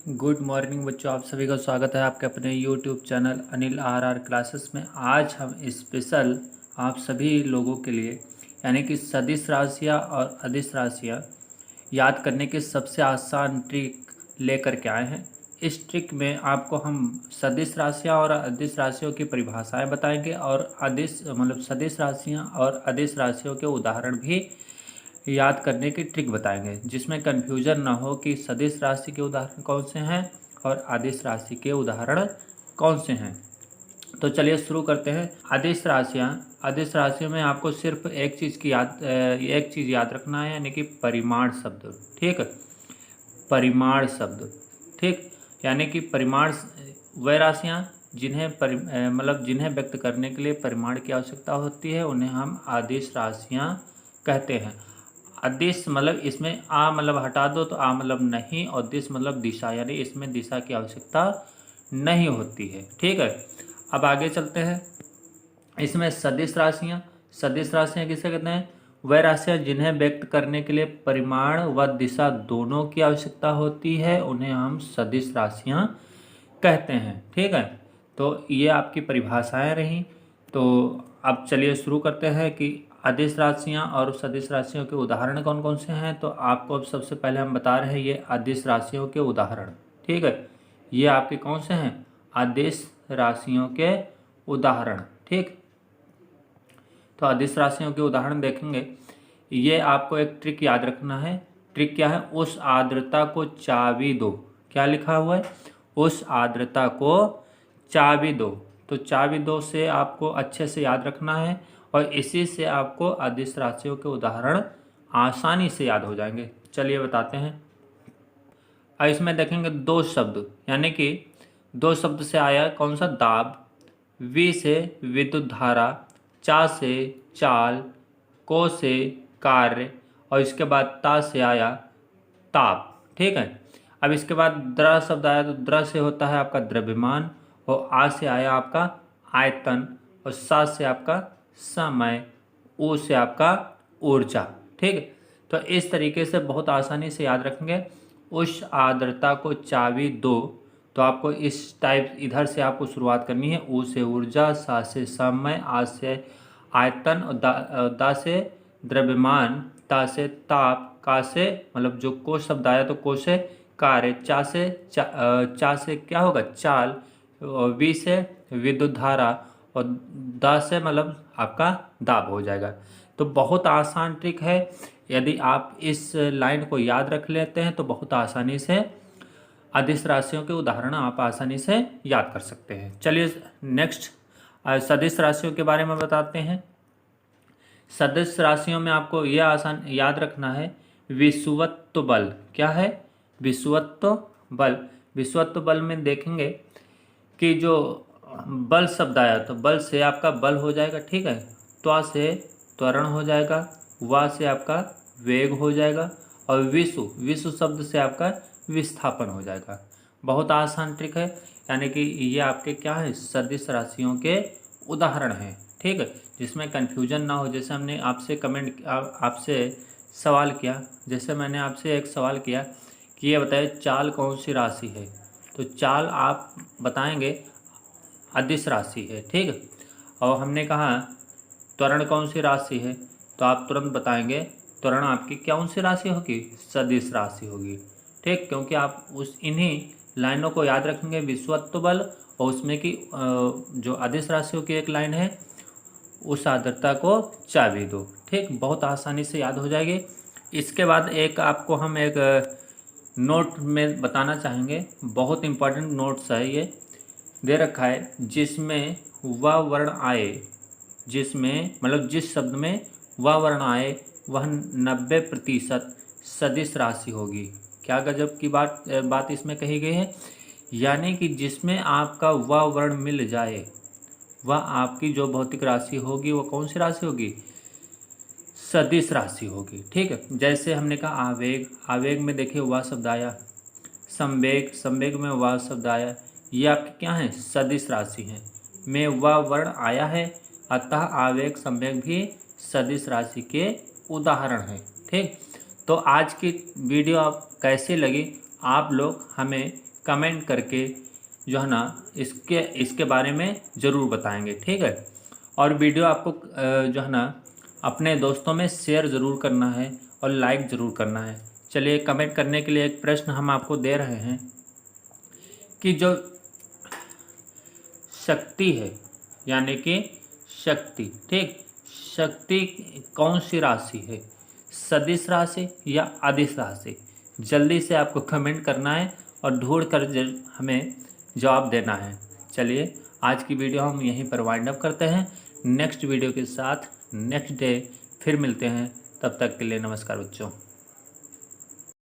Good morning बच्चों, आप सभी का स्वागत है आपके अपने YouTube channel Anil R classes में। आज हम स्पेशल आप सभी लोगों के लिए यानी कि सदिश राशियाँ और अदिश राशियाँ याद करने की सबसे आसान ट्रिक लेकर के आए हैं। इस ट्रिक में आपको हम सदिश राशियाँ और अदिश राशियों की परिभाषाएं बताएंगे और अदिश मतलब सदिश राशियाँ और अदिश राशियों के उदाहरण भी याद करने की ट्रिक बताएंगे, जिसमें कन्फ्यूजन ना हो कि सदिश राशि के उदाहरण कौन से हैं और अदिश राशि के उदाहरण कौन से हैं। तो चलिए शुरू करते हैं। अदिश राशियों में आपको सिर्फ एक चीज़ याद रखना है, यानी कि परिमाण शब्द। ठीक है, परिमाण शब्द। ठीक, यानी कि परिमाण वह राशियाँ जिन्हें व्यक्त करने के लिए परिमाण की आवश्यकता होती है, उन्हें हम आदिश राशियाँ कहते हैं। अदिश मतलब इसमें आ मतलब हटा दो तो आ मतलब नहीं, और दिश मतलब दिशा, यानी इसमें दिशा की आवश्यकता नहीं होती है। ठीक है, अब आगे चलते हैं। इसमें सदिश राशियाँ किसे कहते हैं? वह राशियाँ जिन्हें व्यक्त करने के लिए परिमाण व दिशा दोनों की आवश्यकता होती है, उन्हें हम सदिश राशियाँ कहते हैं। ठीक है, तो ये आपकी परिभाषाएं रहीं। तो अब चलिए शुरू करते हैं कि अदिश राशियाँ और सदिश राशियों के उदाहरण कौन कौन से हैं। तो आपको अब सबसे पहले हम बता रहे हैं ये अदिश राशियों के उदाहरण। ठीक है, ये आपके कौन से हैं? अदिश राशियों के उदाहरण। ठीक, तो अदिश राशियों के उदाहरण देखेंगे। ये आपको एक ट्रिक याद रखना है। ट्रिक क्या है? उस आर्द्रता को चाबी दो। क्या लिखा हुआ है? उस आर्द्रता को चाबी दो। तो चाबी दो से आपको अच्छे से याद रखना है, और इसी से आपको अदिश राशियों के उदाहरण आसानी से याद हो जाएंगे। चलिए बताते हैं। अब इसमें देखेंगे दो शब्द, यानी कि दो शब्द से आया कौन सा? दाब। वी से विद्युत धारा, चा से चाल, को से कार्य, और इसके बाद ता से आया ताप। ठीक है, अब इसके बाद द्र शब्द आया, तो द्र से होता है आपका द्रव्यमान, और आ से आया आपका आयतन, और सा से आपका समय, ऊ से आपका ऊर्जा। ठीक है, तो इस तरीके से बहुत आसानी से याद रखेंगे। उस आर्द्रता को चाबी दो, तो आपको इस टाइप इधर से आपको शुरुआत करनी है। ऊ से ऊर्जा, सा से समय, आ से आयतन, और दा से द्रव्यमान, ता से ताप, का से मतलब जो को शब्द आया तो को से कार्य, चा से क्या होगा? चाल, और वी से विद्युत धारा, और दा से मतलब आपका दाब हो जाएगा। तो बहुत आसान ट्रिक है। यदि आप इस लाइन को याद रख लेते हैं तो बहुत आसानी से अदिश राशियों के उदाहरण आप आसानी से याद कर सकते हैं। चलिए नेक्स्ट सदिश राशियों के बारे में बताते हैं। सदिश राशियों में आपको यह आसान याद रखना है, विषुवत्व बल। क्या है? विषुवत्व बल। विषुवत्व बल में देखेंगे कि जो बल शब्द आया, तो बल से आपका बल हो जाएगा। ठीक है, त्वा से त्वरण हो जाएगा, वा से आपका वेग हो जाएगा, और विषु शब्द से आपका विस्थापन हो जाएगा। बहुत आसान ट्रिक है, यानी कि ये आपके क्या है? सदिश राशियों के उदाहरण हैं। ठीक है, जिसमें कन्फ्यूजन ना हो। जैसे हमने आपसे आपसे सवाल किया, जैसे मैंने आपसे एक सवाल किया कि ये बताइए चाल कौन सी राशि है, तो चाल आप बताएंगे अदिश राशि है। ठीक है, और हमने कहा त्वरण कौन सी राशि है, तो आप तुरंत बताएंगे त्वरण आपकी कौन सी राशि होगी? सदिश राशि होगी। ठीक, क्योंकि आप उस इन्हीं लाइनों को याद रखेंगे, विषुवत्व बल, और उसमें की जो अदिश राशियों की एक लाइन है, उस आर्द्रता को चाबी दो। ठीक, बहुत आसानी से याद हो जाएगी। इसके बाद एक आपको हम एक नोट में बताना चाहेंगे, बहुत इम्पोर्टेंट नोट्स है ये, दे रखा है, जिसमें वह वर्ण आए, जिसमें मतलब जिस शब्द में वह वर्ण आए वह 90% सदिश राशि होगी। क्या गजब की बात इसमें कही गई है, यानी कि जिसमें आपका वह वर्ण मिल जाए, वह आपकी जो भौतिक राशि होगी वो कौन सी राशि होगी? सदिश राशि होगी। ठीक है, जैसे हमने कहा आवेग, आवेग में देखिए वह शब्द आया, संवेग, संवेग में वह शब्द आया, ये आपके क्या हैं? सदिश राशि हैं, में वह वर्ण आया है, अतः आवेग संवेग भी सदिश राशि के उदाहरण हैं। ठीक, तो आज की वीडियो आप कैसी लगी, आप लोग हमें कमेंट करके जो है ना इसके बारे में ज़रूर बताएंगे, ठीक है। और वीडियो आपको जो है ना अपने दोस्तों में शेयर ज़रूर करना है और लाइक ज़रूर करना है। चलिए, कमेंट करने के लिए एक प्रश्न हम आपको दे रहे हैं कि जो शक्ति है, यानी कि शक्ति, ठीक, शक्ति कौन सी राशि है, सदिश राशि या अदिश राशि? जल्दी से आपको कमेंट करना है और ढूंढ कर हमें जवाब देना है। चलिए, आज की वीडियो हम यहीं पर वाइंड अप करते हैं। नेक्स्ट वीडियो के साथ नेक्स्ट डे फिर मिलते हैं। तब तक के लिए नमस्कार बच्चों।